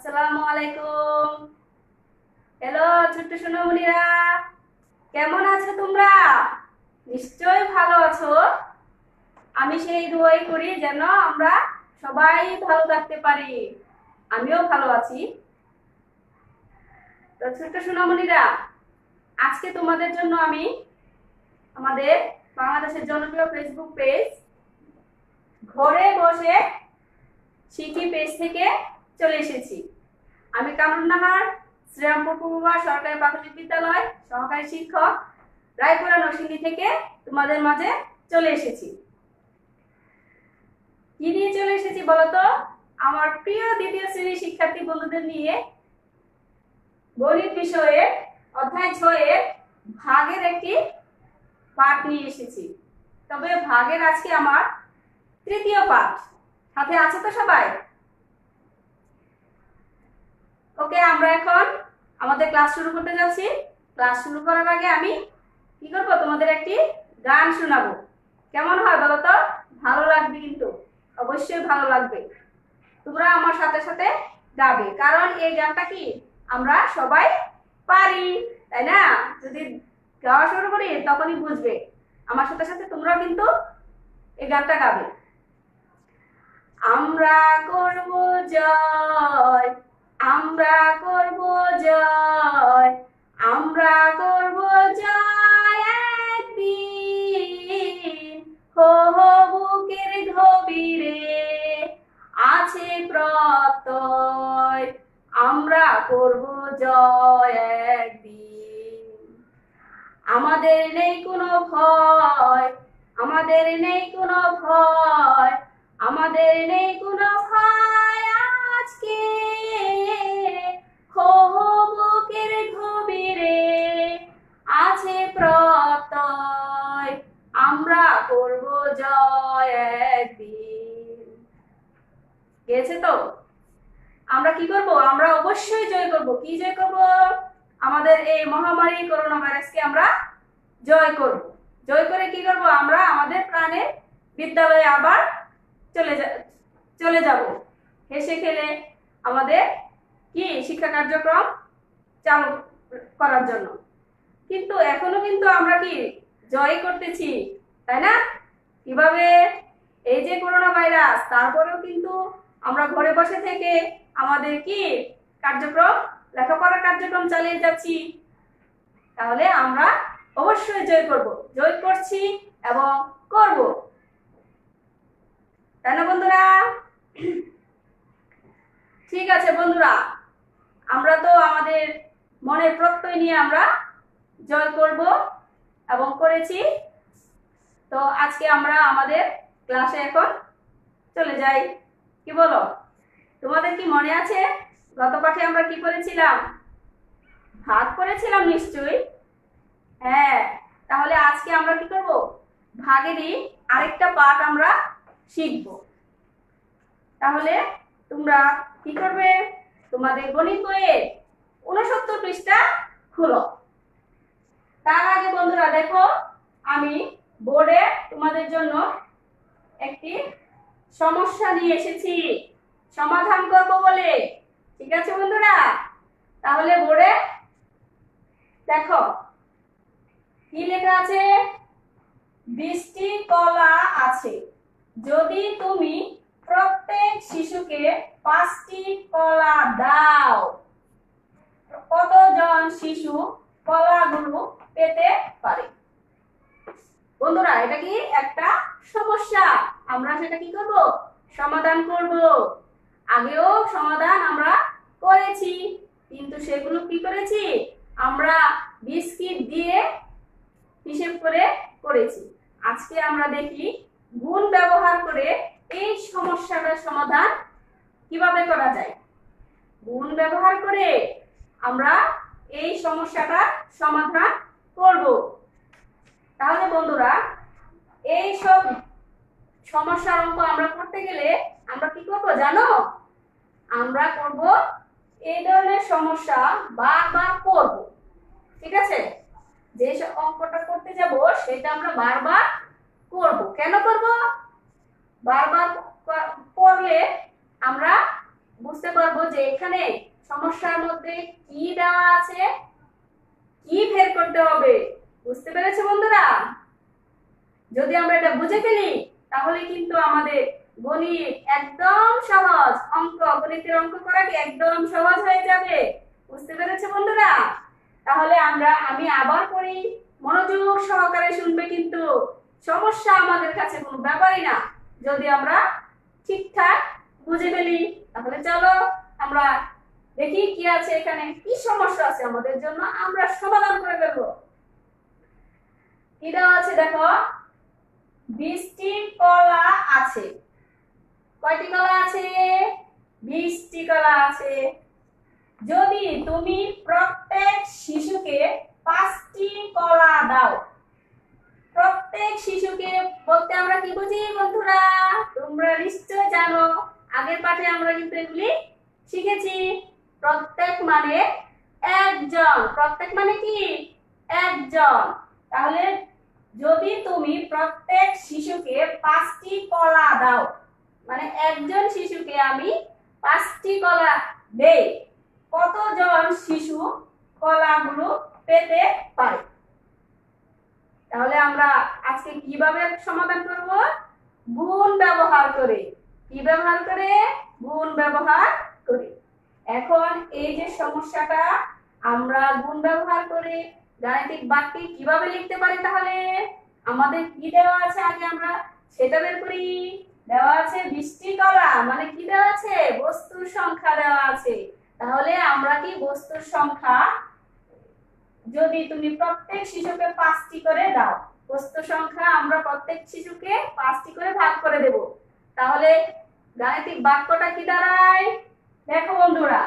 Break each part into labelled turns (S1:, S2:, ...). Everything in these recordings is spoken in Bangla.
S1: আসসালামু আলাইকুম। হ্যালো ছোট্ট সোনামণিরা, কেমন আছো তোমরা? নিশ্চয়ই ভালো আছো। আমি সেই দোয়াই করি যেন আমরা সবাই ভালো থাকতে পারি। আমিও ভালো আছি। তো ছোট্ট সোনামণিরা, আজকে তোমাদের জন্য আমি আমাদের বাংলাদেশের জনপ্রিয় ফেসবুক পেজ ঘরে বসে শিখি পেজ থেকে চলে এসেছি। আমি কামরুন্নাহার, শ্রীরামপুর পূর্বা সরকারি প্রাথমিক বিদ্যালয় সহকারী শিক্ষক, রায়পুরা নরসিংদী থেকে তোমাদের মাঝে চলে এসেছি। কি নিয়ে চলে এসেছি বলতো? আমার প্রিয় দ্বিতীয় শ্রেণীর শিক্ষার্থী বন্ধুদের নিয়ে গণিত বিষয়ে অধ্যায় 6 এর ভাগের একটি পাঠ নিয়ে এসেছি। তবে ভাগের আজকে আমার তৃতীয় পাঠ। সাথে আছে তো সবাই? ওকে, আমরা এখন আমাদের ক্লাস শুরু করতে যাচ্ছি। ক্লাস শুরু করার আগে আমি কি করব, তোমাদের একটি গান শোনাবো। কেমন হয় বলো তো? ভালো লাগবে, কিন্তু অবশ্যই ভালো লাগবে। তোমরা আমার সাথে সাথে গাবে, কারণ এই গানটা কি আমরা সবাই পারি, তাই না? যদি গাওয়া শুরু করি তখনই বুঝবে। আমার সাথে সাথে তোমরাও কিন্তু এই গানটা গাবে। আমরা করব জয়, আমরা করব জয়, আমরা করব জয় একদিন। হো হো বুকের গভীরে আছে প্রত্যয়, আমরা করব জয় একদিন। আমাদের নেই কোনো ভয়, আমাদের নেই কোনো ভয়, আমাদের নেই কোনো ভয় আজকে। হো হো বুকের গভীরে আছে প্রত্যয়, আমরা করব জয় একদিন। গেছে তো? আমরা কি করব? আমরা অবশ্যই জয় করব। কি জয় করব? আমাদের এই মহামারী করোনা ভাইরাসকে আমরা জয় করব। জয় করে কি করব? আমরা আমাদের প্রাণের বিদ্যালয়ে আবার চলে যাব হেসে খেলে আমাদের কি শিক্ষা কার্যক্রম চালু করার জন্য। কিন্তু এখনো কিন্তু আমরা কি জয় করতেছি, তাই না? কিভাবে? এই যে করোনা ভাইরাস, তারপরেও কিন্তু আমরা ঘরে বসে থেকে আমাদের কি কার্যক্রম, লেখাপড়ার কার্যক্রম চালিয়ে যাচ্ছি। তাহলে আমরা অবশ্যই জয় করব, জয় করছি এবং করব, তাই না বন্ধুরা? ঠিক আছে বন্ধুরা, আমরা তো আমাদের মনের প্রত্যয় নিয়ে আমরা জয় করব এবং করেছি। তো আজকে আমরা আমাদের ক্লাসে এখন চলে যাই। কি বলো? তোমাদের কি মনে আছে গত পাঠে আমরা কি করেছিলাম? ভাগ করেছিলাম নিশ্চয়ই। হ্যাঁ, তাহলে আজকে আমরা কি করব? ভাগেরই আরেকটা পাঠ আমরা শিখব। তাহলে তোমরা কি করবে? তোমাদের গণিত বইয়ের 69 পৃষ্ঠা খুলো। তার আগে বন্ধুরা দেখো, আমি বোর্ডে তোমাদের জন্য একটি সমস্যা নিয়ে এসেছি সমাধান করব বলে। ঠিক আছে বন্ধুরা? তাহলে বোর্ডে দেখো কি লেখা আছে? 20টি কলা আছে, যদি তুমি প্রত্যেক শিশুকে 5টি কলা দাও, কতজন শিশু কলাগুলো পেতে পারে? বন্ধুরা, এটা কি একটা সমস্যা, আমরা সেটা কি করব? সমাধান করব। আগেও সমাধান আমরা করেছি, কিন্তু সেগুলো কি করেছি? আমরা বিস্কিট দিয়ে হিসেব করে করেছি। আজকে আমরা দেখি গুণ ব্যবহার করে এই সমস্যাটার সমাধান কিভাবে করা যায়। গুণ ব্যবহার করে আমরা এই সমস্যাটার সমাধান করব। তাহলে বন্ধুরা, এই সব সমস্যার অঙ্ক আমরা করতে গেলে আমরা কি করব জানো? আমরা করব এই ধরনের সমস্যা বারবার করব। ঠিক আছে? যে অঙ্কটা করতে যাব সেটা আমরা বারবার করব। কেন করব? বারবার করলে আমরা বুঝতে পারবো পারবো যে এখানে সমস্যার মধ্যে কি দেওয়া আছে, কি বের করতে হবে। বুঝতে পেরেছো বন্ধুরা? যদি আমরা এটা বুঝে ফেলি তাহলে কিন্তু আমাদের গণিত একদম সহজ, গণিতের অঙ্ক করা কি একদম সহজ হয়ে যাবে। বুঝতে পেরেছো বন্ধুরা? তাহলে আমি আবার পড়ি, মনোযোগ সহকারে শুনবে, কিন্তু সমস্যা আমাদের কাছে কোনো ব্যাপারই না যদি আমরা ঠিকঠাক বুঝে ফেলি। তাহলে চলো আমরা দেখি কি আছে, এখানে কি সমস্যা আছে আমাদের জন্য, আমরা সমাধান করে ফেলবো। কি দেওয়া আছে দেখো, 20টি কলা আছে। কয়টি কলা আছে? 20টি কলা আছে। যদি তুমি প্রত্যেক শিশুকে 5টি কলা দাও। প্রত্যেক শিশুকে বলতে আমরা কি বুঝি বন্ধুরা? তোমরা নিশ্চয় জানো, আগের পাঠে আমরা কিন্তু এগুলি শিখেছি। প্রত্যেক মানে একজন। প্রত্যেক মানে কি? একজন। তাহলে যদি তুমি প্রত্যেক শিশুকে 5টি কলা দাও, মানে একজন শিশুকে আমি 5টি কলা দেই, কতজন শিশু কলাগুলো পেতে পারে? তাহলে আমরা আজকে কিভাবে সমাধান করব? গুণ ব্যবহার করে। কি ব্যবহার করে? গুণ ব্যবহার করে। এখন এই যে সমস্যাটা আমরা গুণ ব্যবহার করে গাণিতিক বাক্যে কিভাবে লিখতে পারি, তাহলে আমাদের কি দেওয়া আছে আগে আমরা সেটা বের করি। দেওয়া আছে 20টি কলা, মানে কি দেওয়া আছে? বস্তুর সংখ্যা দেওয়া আছে। তাহলে আমরা কি বস্তুর সংখ্যা, যদি তুমি প্রত্যেক শিশুকে 5টি করে দাও, বস্তুর সংখ্যা আমরা প্রত্যেক শিশুকে 5টি করে ভাগ করে দেব, তাহলে গাণিতিক বাক্যটা কি দাঁড়ায়? দেখো বন্ধুরা,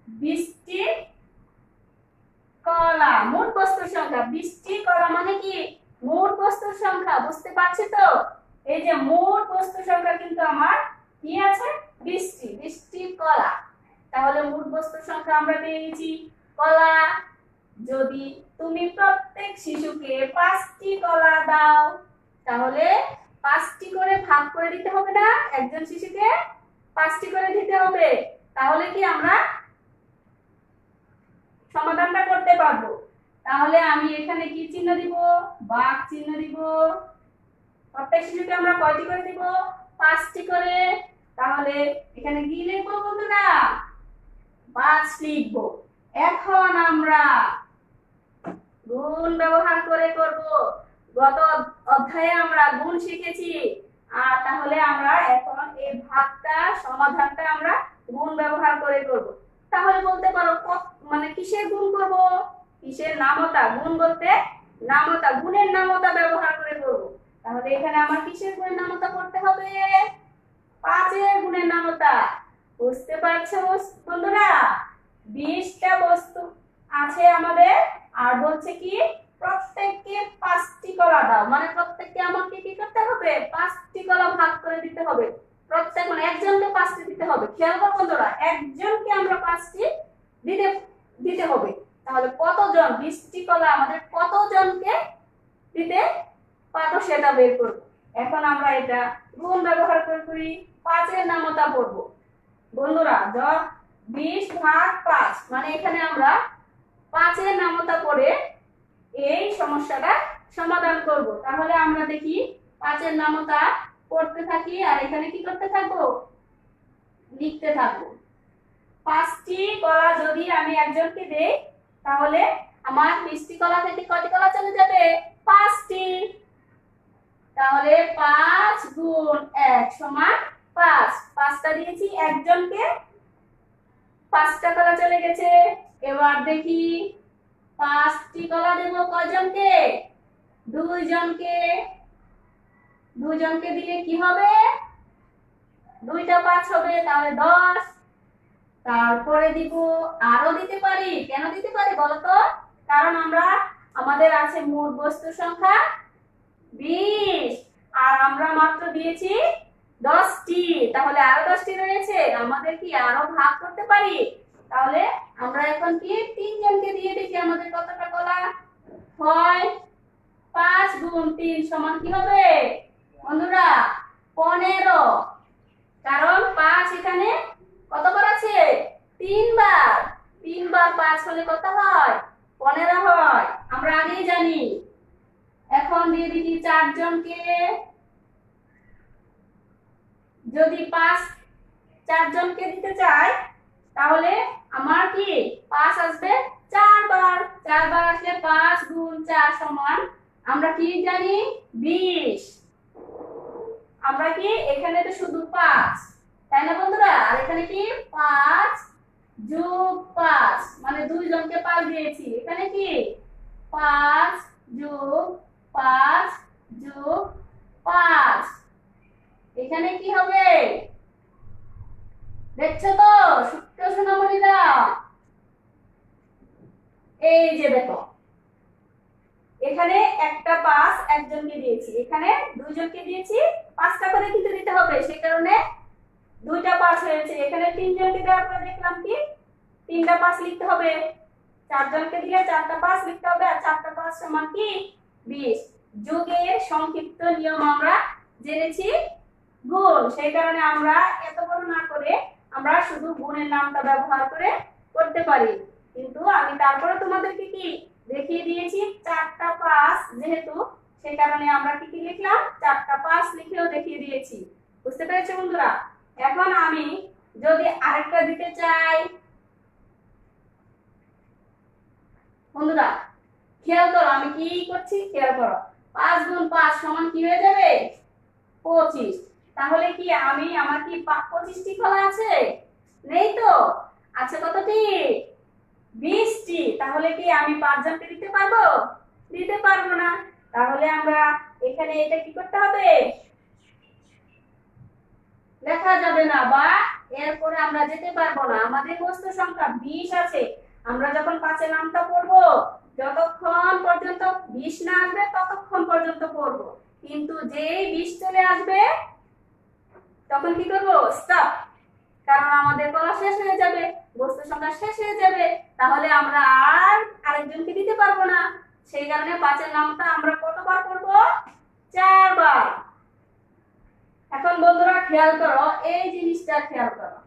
S1: 20টি কলা, মোট বস্তুর সংখ্যা। 20টি কলা মানে কি? মোট বস্তুর সংখ্যা। বুঝতে পারছি তো? এই যে মোট বস্তুর সংখ্যা কিন্তু আমার কি আছে? 20টি। 20টি কলা। তাহলে মোট বস্তুর সংখ্যা আমরা পেয়ে গেছি কলা। যদি তুমি প্রত্যেক শিশুকে 5টি কলা দাও, তাহলে 5টি করে ভাগ করে দিতে হবে না? একজন শিশুকে 5টি করে দিতে হবে। তাহলে কি আমরা সমাধানটা করতে পারবো। তাহলে আমি এখানে কি চিহ্ন দিব? ভাগ চিহ্ন দিব। প্রত্যেক শিশুকে আমরা কয়টি করে দিব? 5টি করে। তাহলে এখানে কি লিখবো বন্ধুরা? 5 লিখবো। এখন আমরা গুণ ব্যবহার করে করব। গত অধ্যায়ে আমরা গুণ শিখেছি, আর তাহলে আমরা এখন এই ভাগটা, সমাধানটা আমরা গুণ ব্যবহার করে করব। তাহলে বলতে পারো মানে কিসের গুণ করব? কিসের নামতা? গুণ বলতে নামতা, গুণের নামতা ব্যবহার করে করব। তাহলে এখানে আমার কিসের গুণের নামতা করতে হবে? 5-এর গুণের নামতা। বুঝতে পারছো বন্ধুরা? 20টা বস্তু আছে আমাদের, আর বলছে কি প্রত্যেককে 5টি কলা দাও, মানে প্রত্যেককে আমাকে কি করতে হবে? 5টি কলা ভাগ করে দিতে হবে। প্রত্যেক মানে একজনকে 5টি দিতে হবে। খেয়াল করো বন্ধুরা, একজনকে আমরা 5টি দিতে হবে। তাহলে কতজন? 20টি কলা আমাদের কতজনকে দিতে পারবো সেটা বের করব। এখন আমরা এটা গুণ ব্যবহার করে করি। 5-এর নামতা পড়ব বন্ধুরা। 20 ভাগ 5, মানে এখানে আমরা 5-এর নামতা পড়ে এই সমস্যাটা সমাধান করব। তাহলে আমরা দেখি 5-এর নামতা পড়তে থাকি, আর এখানে কি করতে থাকবো? লিখতে থাকবো। 5টি কলা যদি আমি একজনকে দেই, তাহলে আমার 20টি কলা থেকে কয়টি কলা চলে যাবে? 5টি। তাহলে 5 গুণ 1 সমান 5। 5টা দিয়েছি একজনকে, 5টা কলা চলে গেছে। এবার দেখি 5টি কলা দেব কয়জনকে? 2জনকে। 2জনকে দিলে কি হবে? 2টা 5 হবে, তাহলে 10। তারপরে দিব, আরো দিতে পারি। কেন দিতে পারি বলো তো? কারণ আমাদের আছে মোট বস্তুর সংখ্যা 20, আর আমরা মাত্র দিয়েছি 10টি। তাহলে আরো 10টি রয়েছে, আমাদের কি আরো ভাগ করতে পারি? তাহলে আমরা এখন কি 3জনকে দিয়ে দেখি আমাদের কতটা কলা হয়। 5 গুণ 3 সমান কি হবে বন্ধুরা? 15। কারণ 5 এখানে কতবার আছে? তিনবার। 3 বার 5 হলে কত হয়? 15 হয়, আমরা আগেই জানি। এখন দিয়ে দিচ্ছি 4 জনকে। যদি 4 জনকে দিতে চাই তাহলে আমার কি 5 আসবে 4 বার। 4 বার আসলে 5 গুণ 4 সমান আমরা কি জানি 20। আমরা কি এখানে তো শুধু 5, তাই না বন্ধুরা? আর এখানে কি 5 যোগ 5 মানে 2 জনকে 5 দিয়েছি। এখানে কি 5 যোগ 5 যোগ 5, এখানে কি হবে দেখছো তো সূত্র সোনামণিরা? এই যে দেখো, এখানে একটা 5 একজনকে দিয়েছি, এখানে 2 জনকে দিয়েছি, 5টা করে কিন্তু দিতে হবে, সেই কারণে 2টা 5 হয়েছে। এখানে 3 জনকে দেওয়ার পরে দেখলাম কি 3টা 5 লিখতে হবে, 4 জনকে দিলে 4টা 5 লিখতে হবে, আর 4টা 5 সমান কি 20। যোগের সংক্ষিপ্ত নিয়ম আমরা জেনেছি গুণ, সেই কারণে আমরা এত বড় না করে আমরা শুধু গুণের নামটা ব্যবহার করে করতে পারি। কিন্তু আমি তারপরে তোমাদেরকে কি দেখিয়ে দিয়েছি 4টা 5 যেহেতু, সেই কারণে আমরা কি কি লিখলাম 4টা 5 লিখেও দেখিয়ে দিয়েছি। বুঝতে পেরেছো বন্ধুরা? এখন আমি যদি আরেকটা দিতে চাই, বন্ধুরা খেয়াল করো আমি কি করছি, খেয়াল করো। 5 গুণ 5 সমান কি হয়ে যাবে 25। তাহলে কি আমি আমার কি 25টি কলা আছে? নেই তো, আছে কতটি? 20টি। তাহলে কি আমি 5 জনকে দিতে পারবো? দিতে পারবো না। তাহলে আমরা এখানে এটা কি করতে হবে? লেখা যাবে না, বা এরপরে আমরা যেতে পারবো না। আমাদের বস্তু সংখ্যা 20 আছে, আমরা যখন 5-এর নামটা পড়বো যতক্ষণ পর্যন্ত 20 না আসবে ততক্ষণ পর্যন্ত পড়বো, কিন্তু যেই 20 চলে আসবে তখন কি করবো? স্টপ। কারণ আমাদের পড়া শেষ হয়ে যাবে, বস্তু সংখ্যা শেষ হয়ে যাবে, তাহলে আমরা আর আরেকজনকে দিতে পারবো না। সেই কারণে 5-এর নামটা আমরা কতবার পড়বো? 4 বার। এখন বন্ধুরা খেয়াল করো, এই জিনিসটা খেয়াল করো।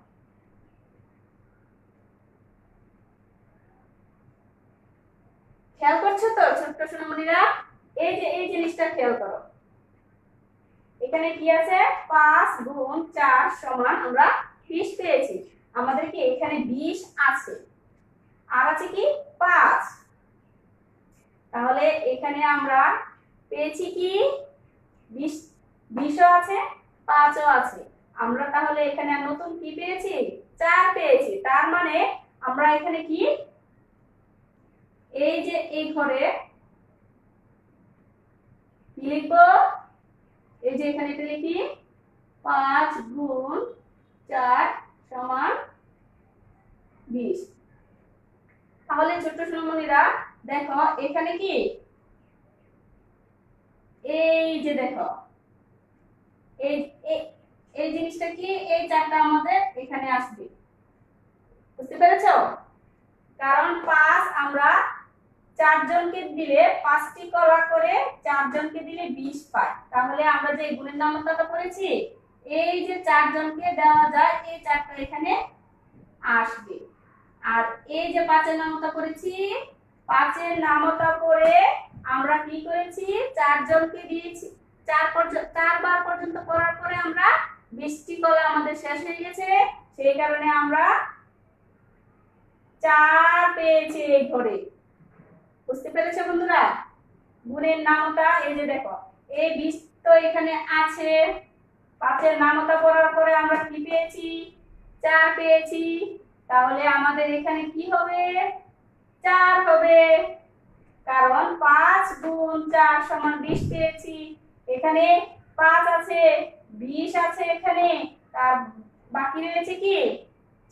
S1: খেয়াল করছো তো ছোট্ট সোনামণিরা? এই যে এই জিনিসটা খেয়াল করো, এখানে কি আছে 5 গুণ 4 সমান আমরা 20 পেয়েছি। আমাদের কি এখানে 20 আছে, আর আছে কি 5। তাহলে এখানে আমরা পেয়েছি কি 20ও আছে 5ও আছে। আমরা তাহলে এখানে নতুন কি পেয়েছি 4 পেয়েছি। তার মানে আমরা এখানে কি এই যে এই ঘরে কি লিখবো? এই যে এখানে এটা লিখি 5 গুণ 4 সমান 20। তাহলে ছোট্ট সোনামণিরা দেখো এখানে কি এই যে দেখো এই এই জিনিসটা কি এই 4টা আমাদের এখানে আসবে। বুঝতে পেরেছো? কারণ 5 আমরা 4 জনকে দিলে 5টি কলা করে 4 জনকে দিলে 20 পাই। তাহলে আমরা যে গুণের নামতাটা করেছি এই যে 4 জনকে দেওয়া যায় এই 4টা এখানে আসবে। আর এই যে 5-এর নামতা করেছি 5-এর নামতা করে আমরা কি করেছি 4 জনকে দিয়েছি, 4 বার পর্যন্ত করার পরে আমরা 20টি কলা আমাদের শেষ হয়ে গেছে, সেই কারণে আমরা 4 পেয়েছি এই ঘরে। বুঝতে পেরেছো বন্ধুরা? গুণের নামতা এই যে দেখো এই 20 তো এখানে আছে, 5-এর নামতা পড়ার পরে আমরা কি পেয়েছি 4 পেয়েছি। তাহলে আমাদের এখানে কি হবে 4 হবে, কারণ 5 গুণ 4 সমান 20 পেয়েছি। এখানে 5 আছে 20 আছে এখানে, তার বাকি রয়েছে কি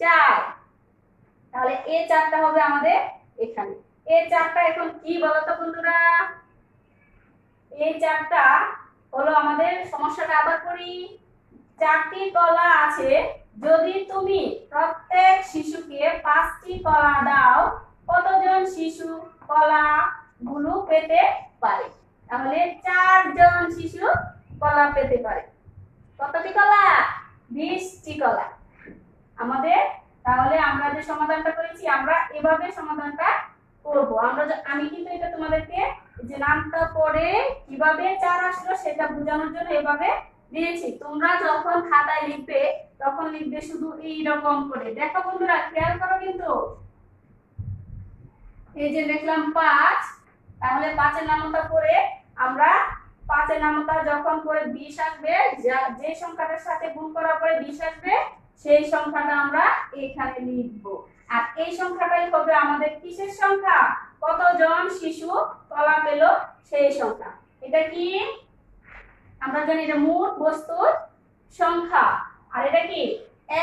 S1: 4। তাহলে এই 4টা হবে আমাদের এখানে। এই 4টা এখন কি বলতো বন্ধুরা? এই 4টা হলো আমাদের সমস্যাটা আবার করি। 4টি কলা আছে, যদি তুমি প্রত্যেক শিশুকে 5টি কলা দাও কতজন শিশু কলা গুলো পেতে পারে? তাহলে 4 জন শিশু কলা পেতে পারে। কতটি কলা? 20টি কলা। আমাদের তাহলে আমরা যে সমাধানটা করেছি আমরা এভাবে সমাধানটা করব। আমি কিন্তু এটা তোমাদেরকে যে নামটা পড়ে কিভাবে 4 আসলো সেটা বোঝানোর জন্য এভাবে দিয়েছি। তোমরা যখন খাতায় লিখবে তখন লিখবে শুধু এই রকম করে। দেখো বন্ধুরা খেয়াল করো কিন্তু, এই যে লিখলাম 5, তাহলে 5 এর নামতা পড়ে আমরা 5 এর নামতা যখন পরে 20 আসবে, যে সংখ্যাটার সাথে গুণ করার পরে 20 আসবে সেই সংখ্যাটা আমরা এখানে লিখব। আর এই সংখ্যাটাই হবে আমাদের কিসের সংখ্যা? কতজন শিশু কলা পেল সেই সংখ্যা। এটা কি আমরা জানি যে মোট বস্তুর সংখ্যা। আর এটা কি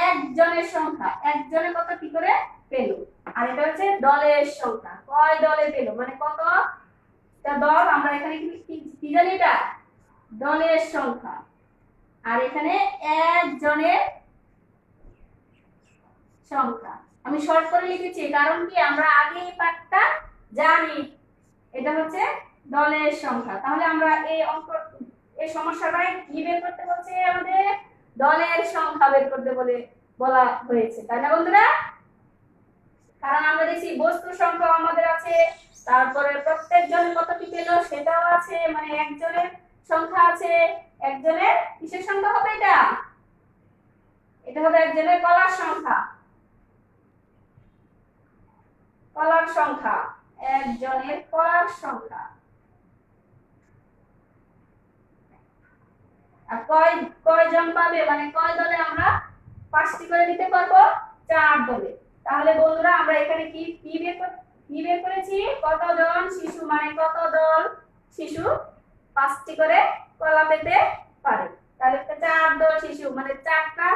S1: একজনের সংখ্যা, একজনে কত কি করে পেল। আর এটা হচ্ছে দলের সংখ্যা, কয় দলে পেল মানে কত দল। আমরা এখানে কি জানি এটা দলের সংখ্যা। আর এখানে একজনের সংখ্যা। আমি শর্ট করে লিখেছি কারণ কি আমরা আগে এই পাঠটা জানি। এটা হচ্ছে দলের সংখ্যা। তাহলে আমরা এই সমস্যাটায় কি বের করতে বলছে? আমাদের দলের সংখ্যা বের করতে বলা হয়েছে, তাই না বন্ধুরা? কারণ আমরা দেখছি বস্তুর সংখ্যা আমাদের আছে, তারপরে প্রত্যেকজনের কতটি পেল সেটাও আছে, মানে একজনের সংখ্যা আছে। একজনের কিসের সংখ্যা হবে? এটা হবে একজনের কলার সংখ্যা। কলার সংখ্যা, একজনের কলার সংখ্যা। আর কয়জন পাবে মানে কয় দলে? আমরা 5টি করে দিতে পারবো 4 দলে। তাহলে বন্ধুরা আমরা এখানে কি বের করেছি? কতজন শিশু মানে কত দল শিশু 5টি করে কলা পেতে পারে। তাহলে 4 দল শিশু মানে 4টা,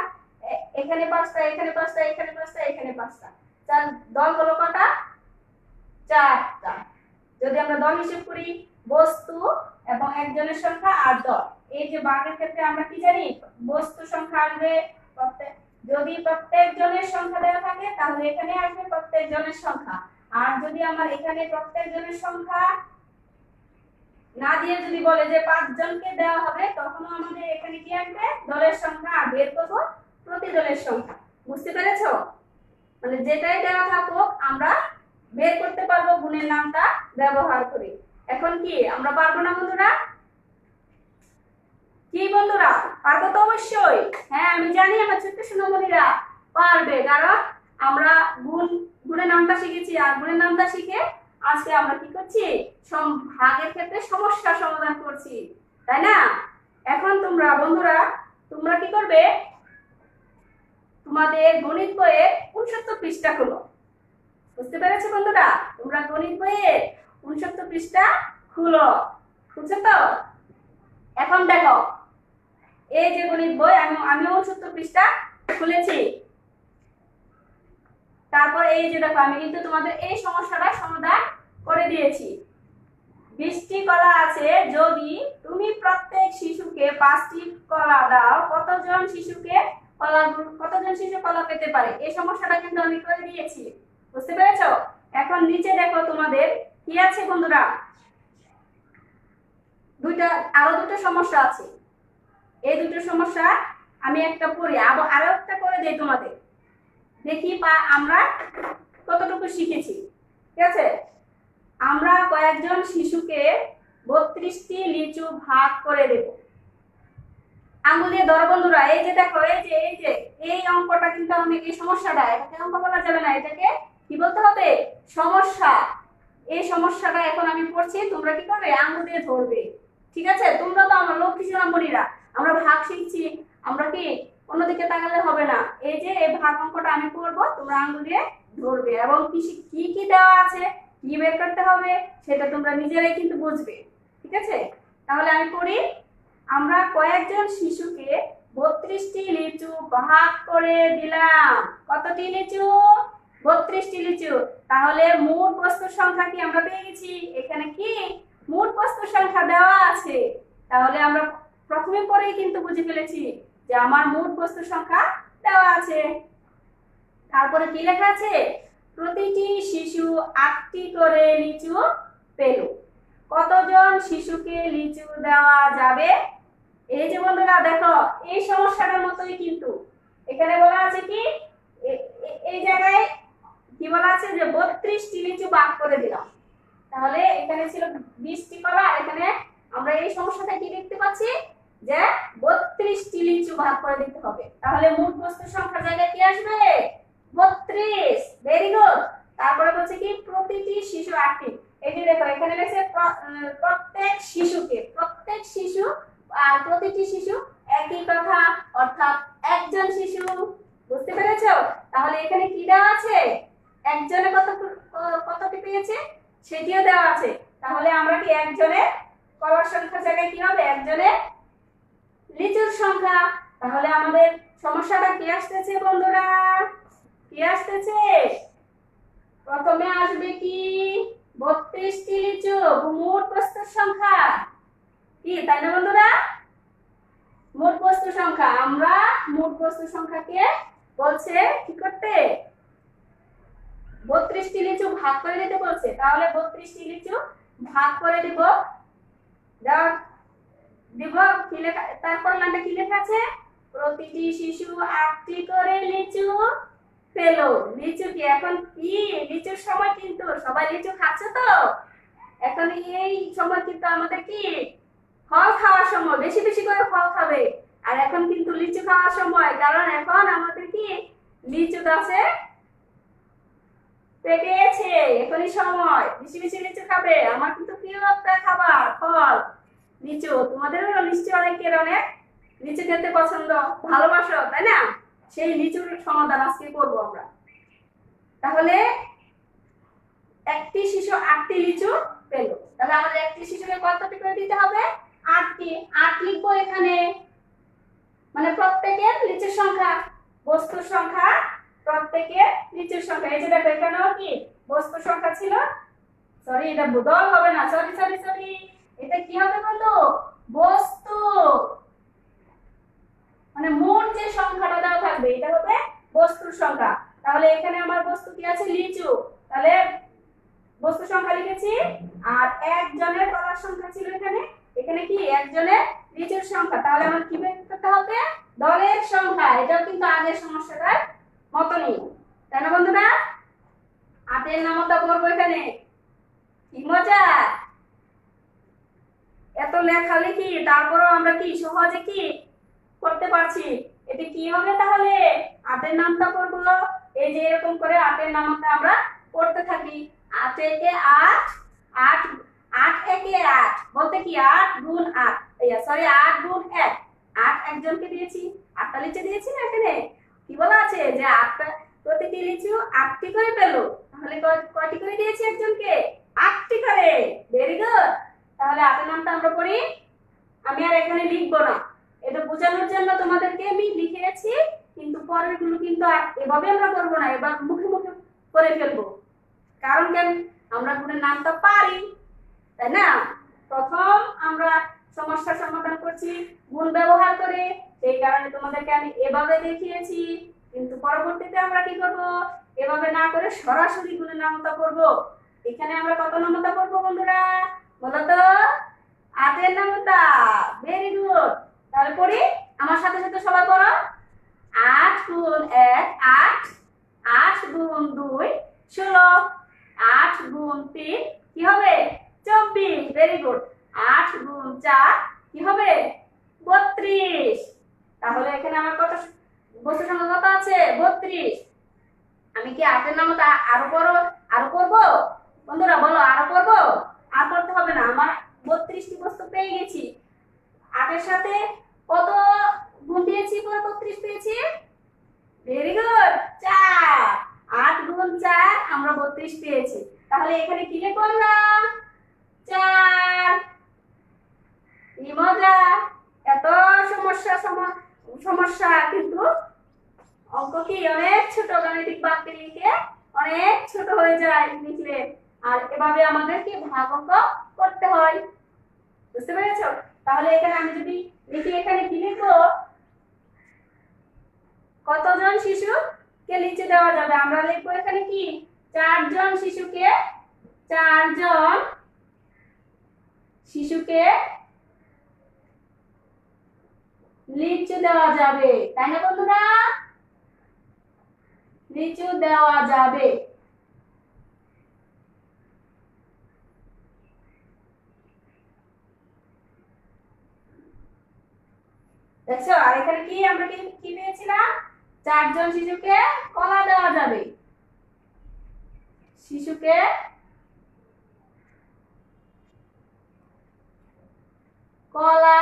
S1: এখানে 5টা, এখানে 5টা, এখানে 5টা, এখানে 5টা। চার দল হলো কটা? 4টা। যদি আমরা দল হিসেব করি বস্তু এবং একজনের সংখ্যা আর দল। এই যে ভাগের ক্ষেত্রে আমরা কি জানি? বস্তু সংখ্যা আসবে যদি প্রত্যেকজনের সংখ্যা দেওয়া থাকে তাহলে এখানে আসবে প্রত্যেকজনের সংখ্যা। আর যদি আমার এখানে প্রত্যেকজনের সংখ্যা না দিয়ে যদি বলে যে 5 জনকে দেওয়া হবে, তখন আমাদের এখানে কি আসবে? দলের সংখ্যা। আর বের করব প্রতি দলের সংখ্যা। বুঝতে পেরেছো? মানে যেটাই দেওয়া থাকুক আমরা বের করতে পারবো গুণের নামটা ব্যবহার করে। এখন কি আমরা পারবো না বন্ধুরা? কি বন্ধুরা পারবো তো অবশ্যই। হ্যাঁ আমি জানি আমার ছোট্ট সোনামণিরা পারবে, কারণ আমরা গুণের নামটা শিখেছি। আর গুণের নামটা শিখে আজকে আমরা কি করছি? ভাগের ক্ষেত্রে সমস্যা সমাধান করছি, তাই না? এখন বন্ধুরা তোমরা কি করবে? তোমাদের গণিত বইয়ের 69 পৃষ্ঠা খুলো। বুঝতে পেরেছো বন্ধুরা? তোমরা গণিত বইয়ের 69 পৃষ্ঠা খুলো। খুলছো তো? এখন দেখো এই যে গণিত বই আমি 69 পৃষ্ঠা খুলেছি। তারপর এই যে দেখো আমি কিন্তু তোমাদের এই সমস্যাটা সমাধান করে দিয়েছি। 20টি কলা আছে, যদি তুমি প্রত্যেক শিশুকে 5টি কলা দাও কতজন শিশু কলা পেতে পারে? এই সমস্যাটা কিন্তু আমি করে দিয়েছি। বুঝতে পেরেছো? এখন নিচে দেখো তোমাদের কি আছে বন্ধুরা, আরো দুটো সমস্যা আছে। এই দুটো সমস্যা আমি একটা পড়ি আরো একটা করে দেই তোমাদের, দেখি আমরা কতটুকু শিখেছি। ঠিক আছে? আমরা কয়েকজন শিশুকে 32টি লিচু ভাগ করে দেব। আঙ্গুল দিয়ে ধরো বন্ধুরা। এই যে দেখো এই অঙ্কটা কিন্তু আমি এই সমস্যাটা, এটাকে অঙ্ক বলা যাবে না, এটাকে কি বলতে হবে? সমস্যা। এই সমস্যাটা এখন আমি পড়ছি, তোমরা কি করবে? আঙ্গুল দিয়ে ধরবে। ঠিক আছে? তোমরা তো আমার লক্ষ্মী সোনামণিরা, আমরা ভাগ শিখছি, আমরা কি অন্যদিকে তাকালে হবে না। এই যে এই ভাগ অঙ্কটা আমি করব, তোমরা আঙ্গুল দিয়ে ধরবে এবং কি কি দেওয়া আছে কি বের করতে হবে সেটা তোমরা নিজেরাই কিন্তু বুঝবে। ঠিক আছে? তাহলে আমি পড়ি। আমরা কয়েকজন শিশুকে 32টি লিচু ভাগ করে দিলাম। কতটি লিচু? 32টি লিচু। তাহলে মোট বস্তুর সংখ্যা কি আমরা পেয়ে গেছি? এখানে কি মোট বস্তুর সংখ্যা দেওয়া আছে। তাহলে আমরা প্রথমে পরেই কিন্তু বুঝে ফেলেছি যে আমার মোট বস্তুর সংখ্যা দেওয়া আছে। তারপরে কি লেখা আছে? প্রতিটি শিশু 8টি করে লিচু পেল। কতজন শিশুকে লিচু দেওয়া যাবে? এই যে বন্ধুরা দেখো এই সমস্যাটার মতোই কিন্তু এখানে বলা আছে কি এই লিচু ভাগ করে দিলাম। তাহলে এখানে ছিল 20টি কলা, আর এখানে আমরা এই সমস্যাটা কি দেখতে পাচ্ছি যে 32টি লিচু ভাগ করে দিতে হবে। তাহলে মোট বস্তুর সংখ্যার জায়গায় কি আসবে? 32। Very good. তারপরে বলছে কি প্রতিটি শিশু 8টি। এই যে দেখো এখানে লেখছে প্রত্যেক শিশুকে, প্রত্যেক শিশু আর প্রতিটি শিশু একই কথা, অর্থাৎ একজন শিশু। বুঝতে পেরেছো? তাহলে এখানে কি দেওয়া আছে? একজনে কতটি পেয়েছে সেটিও দেওয়া আছে। তাহলে আমরা কি একজনের কলার সংখ্যার জায়গায় কি হবে? একজনের লিচুর সংখ্যা। তাহলে আমাদের সমস্যাটা কি আসতেছে বন্ধুরা? কি আসতেছে? প্রথমে আসবে কি 32টি লিচু, মোট বস্তুর সংখ্যা কি, তাই না বন্ধুরা? মোট বস্তুর সংখ্যা, আমরা মোট বস্তুর সংখ্যাকে বলছে কি করতে? 32টি লিচু ভাগ করে দিতে বলছে। তাহলে 32টি লিচু ভাগ করে দিব। কি লেখা, তারপর লাইনটা কি লেখা আছে? প্রতিটি শিশু 8টি করে লিচু পেলো। লিচু কি এখন কি লিচুর সময়, কিন্তু সবাই লিচু খাচ্ছে তো। এখন এই সময় কিন্তু আমাদের কি ফল খাওয়ার সময়, বেশি বেশি করে ফল খাবে। আর এখন কিন্তু লিচু খাওয়ার সময়, কারণ এখন আমাদের কি লিচু গাছে পেকেছে, এখনই সময় বেশি বেশি লিচু খাবে। আমার কিন্তু প্রিয় একটা খাবার ফল লিচু। তোমাদেরও নিশ্চয়ই অনেকের অনেক লিচু খেতে পছন্দ, ভালোবাসো, তাই না? সেই লিচুর সমাধান আজকে করবো আমরা। তাহলে একটি শিশু 8টি লিচু পেল। তাহলে আমাদের একটি শিশুকে কতটি করে দিতে হবে? 8টি। 8 লিখবো এখানে, মানে প্রত্যেকের লিচুর সংখ্যা, বস্তুর সংখ্যা প্রত্যেকের লিচুর সংখ্যা। এই যে দেখো এখানেও কি বস্তুর সংখ্যা ছিল, সরি এটা বদল হবে না, সরি সরি সরি, এটা কি হবে বন্ধু? বস্তু, মানে মোট যে সংখ্যাটা দেওয়া থাকবে এটা হবে বস্তুর সংখ্যা। তাহলে এখানে আমার বস্তু কি আছে? লিচু। তাহলে বস্তু সংখ্যা লিখেছি, আর একজনের কলার সংখ্যা ছিল এখানে, এখানে কি একজনের লিচুর সংখ্যা। তাহলে আমার কি বের করতে হবে? দলের সংখ্যা। এটাও কিন্তু আগের সমস্যাটার মতনই, তাই না বন্ধুরা? 8-এর নামতা করবো এখানে। কি মজা! এত লেখালেখি তারপরও আমরা কি সহজে কি করতে পারছি। এটা কি হবে তাহলে? 8-এর নামতা করবো। এই যে এরকম করে 8-এর নামতা আমরা করতে থাকি। 8 একে 8, 8 8 একে 8 বলতে কি 8 গুণ 8, সরি 8 গুণ 1, 8 একজনকে দিয়েছি, 8টা লিচু দিয়েছি না। এখানে কি বলা আছে যে 8টা, প্রতিটি লিচু 8টি করে পেল। তাহলে কয়টি করে দিয়েছি একজনকে? 8টি করে। Very good. তাহলে 8-এর নামটা আমরা পড়ি। আমি আর এখানে লিখবো না, এটা বোঝানোর জন্য তোমাদেরকে আমি লিখেছি, কিন্তু পরের গুলো কিন্তু এভাবে আমরা করবো না, এবার মুখে মুখে করে ফেলবো। কারণ কেন? আমরা গুণের নামটা পারি, তাই না? প্রথম আমরা সমস্যার সমাধান করছি গুণ ব্যবহার করে, সেই কারণে তোমাদেরকে আমি এভাবে দেখিয়েছি। কিন্তু পরবর্তীতে আমরা কি করব? এভাবে না করে সরাসরি গুণের নামতা করব। এখানে আমরা কত নামতা করব বন্ধুরা? বলো তো? 8-এর নামতা। Very good. তাহলে পড়ি, আমার সাথে সাথে সবাই পড়ো। 8 গুণ 1 8, 8 গুণ 2 16, 8 গুণ 3 কি হবে? 24। Very good. 8 গুণ 4 কি হবে? 32। তাহলে এখানে আমার কত বস্তু সংখ্যা কত আছে? 32। আমি কি 8-এর নামতা আরো করব বন্ধুরা? বলো, আরো করব? আর করতে হবে না, আমার 32টি বস্তু পেয়ে গেছি। 8-এর সাথে কত গুণ দিয়েছি? 32 পেয়েছি। Very good. 4, 8 গুণ 4 আমরা 32 পেয়েছি। তাহলে এখানে কি লিখবো আমরা? 4। কি মজা! এত সমস্যা কিন্তু অঙ্ক কি অনেক ছোট, গাণিতিক বাক্যে লিখে অনেক ছোট হয়ে যায় লিখলে। আর এভাবে আমাদের কি ভাগ অঙ্ক করতে হয়। বুঝতে পেরেছো? তাহলে এখানে আমি যদি লিখি, এখানে কি লিখবো? কতজন শিশুকে লিচু দেওয়া যাবে? আমরা লিখবো এখানে কি 4 জন শিশুকে লিচু দেওয়া যাবে, তাই না বন্ধুরা? লিচু দেওয়া যাবে। দেখছো, আর এখানে কি আমরা কি পেয়েছিলাম? 4 জন শিশুকে কলা দেওয়া যাবে। শিশুকে কলা,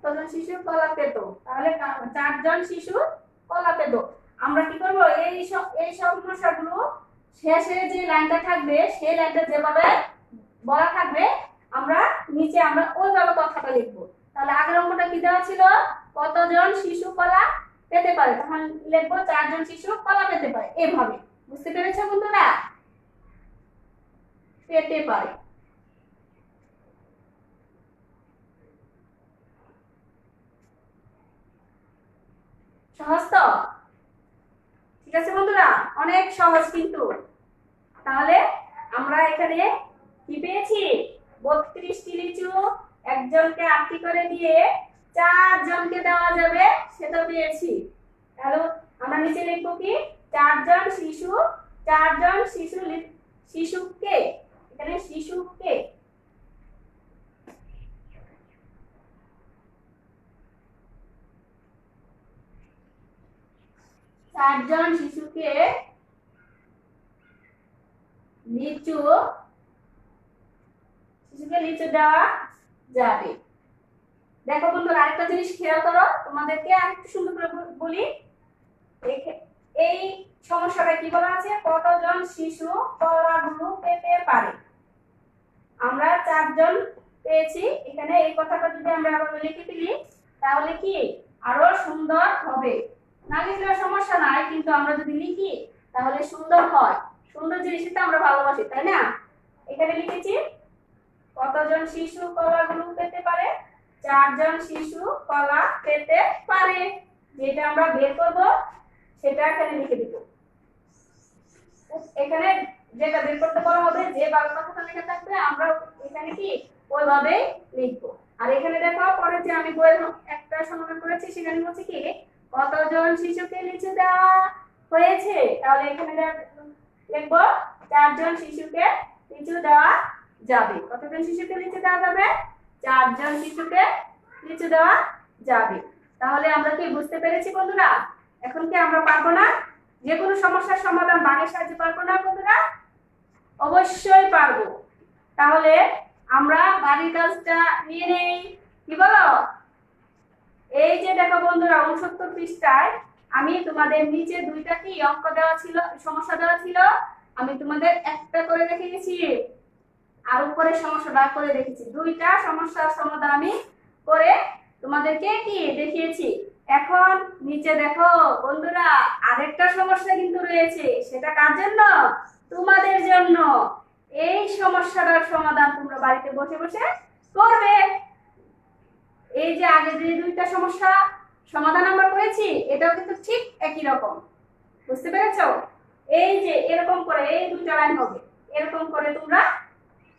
S1: কতজন শিশু কলা পেত? তাহলে 4 জন শিশু কলা পেত। আমরা কি করব? এই সমস্যাগুলো শেষে যে লাইনটা থাকবে সেই লাইনটা যেভাবে বলা থাকবে আমরা নিচে আমরা ওইভাবে কথাটা লিখবো। তাহলে আগের অঙ্কটা কি দেওয়া ছিল? কতজন শিশু কলা পেতে পারে, তখন লিখবো 4 জন শিশু কলা পেতে পারে। এভাবে বুঝতে পেরেছো বন্ধুরা? পেতে পারে। সহজ তো? ঠিক আছে বন্ধুরা, অনেক সহজ কিন্তু। তাহলে আমরা এখানে কি পেয়েছি? 32টি লিচু একজনকে 8টি করে দিয়ে 4 জনকে দেওয়া যাবে, সেটা পেয়েছি। তাহলে আমরা নিচে লিখবো কি? 4 জন শিশু, 4 জন শিশুকে, এখানে শিশুকে 4 জন শিশুকে লিচু দেওয়া যাবে। দেখো বন্ধুরা, আরেকটা জিনিস খেয়াল করো, তোমাদেরকে আরেকটু সুন্দর করে বলি। এই সমস্যাটা কি বলা আছে? কতজন শিশু কলাগুলো পেতে পারে? আমরা 4 জন পেয়েছি। এখানে এই কথাটা যদি আমরা আবার লিখে দিই তাহলে কি আরো সুন্দর হবে। না লিখলে সমস্যা নাই, কিন্তু আমরা যদি লিখি তাহলে সুন্দর হয়। সুন্দর জিনিসটা আমরা ভালোবাসি, তাই না? এখানে লিখেছি কতজন শিশু কলাগুলো পেতে পারে? 4 জন শিশু কলা পেতে পারে। যেটা আমরা বের করব সেটা এখানে লিখে দিব। এখানে যেটা বের করতে বলা হবে, যে বাংলা কথাটা লেখা থাকবে আমরা এখানে কি ওইভাবে লিখবো। আর এখানে দেখো পরে যে আমি বইয়ের একটা সমাধান করেছি, সেখানে বলছি কি কতজন শিশুকে লিচু দেওয়া হয়েছে। তাহলে এখানে লিখবো 4 জন শিশুকে লিচু দেওয়া যাবে। কতজন শিশুকে লিচু দেওয়া যাবে? 4 জন শিশুকে লিচু দেওয়া যাবে। তাহলে আমরা কি বুঝতে পেরেছি বন্ধুরা? এখন কি আমরা পারবো না? যে কোনো সমস্যার সমাধান বাংলার সাহায্যে পারবো না বন্ধুরা? অবশ্যই পারবো। তাহলে আমরা বাড়ির কাজটা নিয়ে নেই, কি বলো? এই যে দেখো বন্ধুরা, 69 পৃষ্ঠায় আমি তোমাদের নিচে দুইটা কি অঙ্ক দেওয়া ছিল, সমস্যা দেওয়া ছিল, আমি তোমাদের একটা করে রেখে গেছি, আর উপরে সমস্যা ভাগ করে রেখেছি। দুইটা সমস্যার সমাধান আমি করে তোমাদেরকে কি দেখিয়েছি। এখন নিচে দেখো বন্ধুরা, আরেকটা সমস্যা কিন্তু রয়েছে। সেটা কার জন্য? তোমাদের জন্য। এই সমস্যাটার সমাধান তোমরা বাড়িতে বসে বসে করবে। এই যে আগে যে দুইটা সমস্যা সমাধান আমরা করেছি, এটাও কিন্তু ঠিক একই রকম। বুঝতে পেরেছো? এই যে এরকম করে এই দুইটা লাইন হবে, এরকম করে তোমরা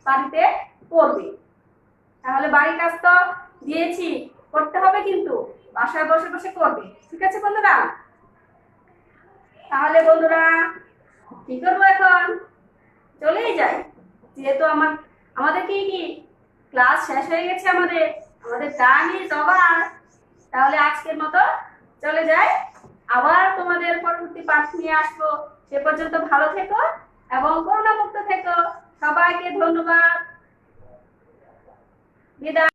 S1: বাড়িতে করবে। তাহলে বাড়ির কাজ তো দিয়েছি, করতে হবে, কিন্তু বাসায় বসে বসে করবে। ঠিক আছে বন্ধুরা? তাহলে বন্ধুরা কি করবো এখন? চলেই যাই, যেহেতু আমাদের কি ক্লাস শেষ হয়ে গেছে, আমাদের টাইম ইজ ওভার। তাহলে আজকের মতো চলে যাই, আবার তোমাদের পরবর্তী পাঠ নিয়ে আসবো। সে পর্যন্ত ভালো থেকো এবং করুণামুক্ত থেকো। সবাইকে ধন্যবাদ, বিদায়।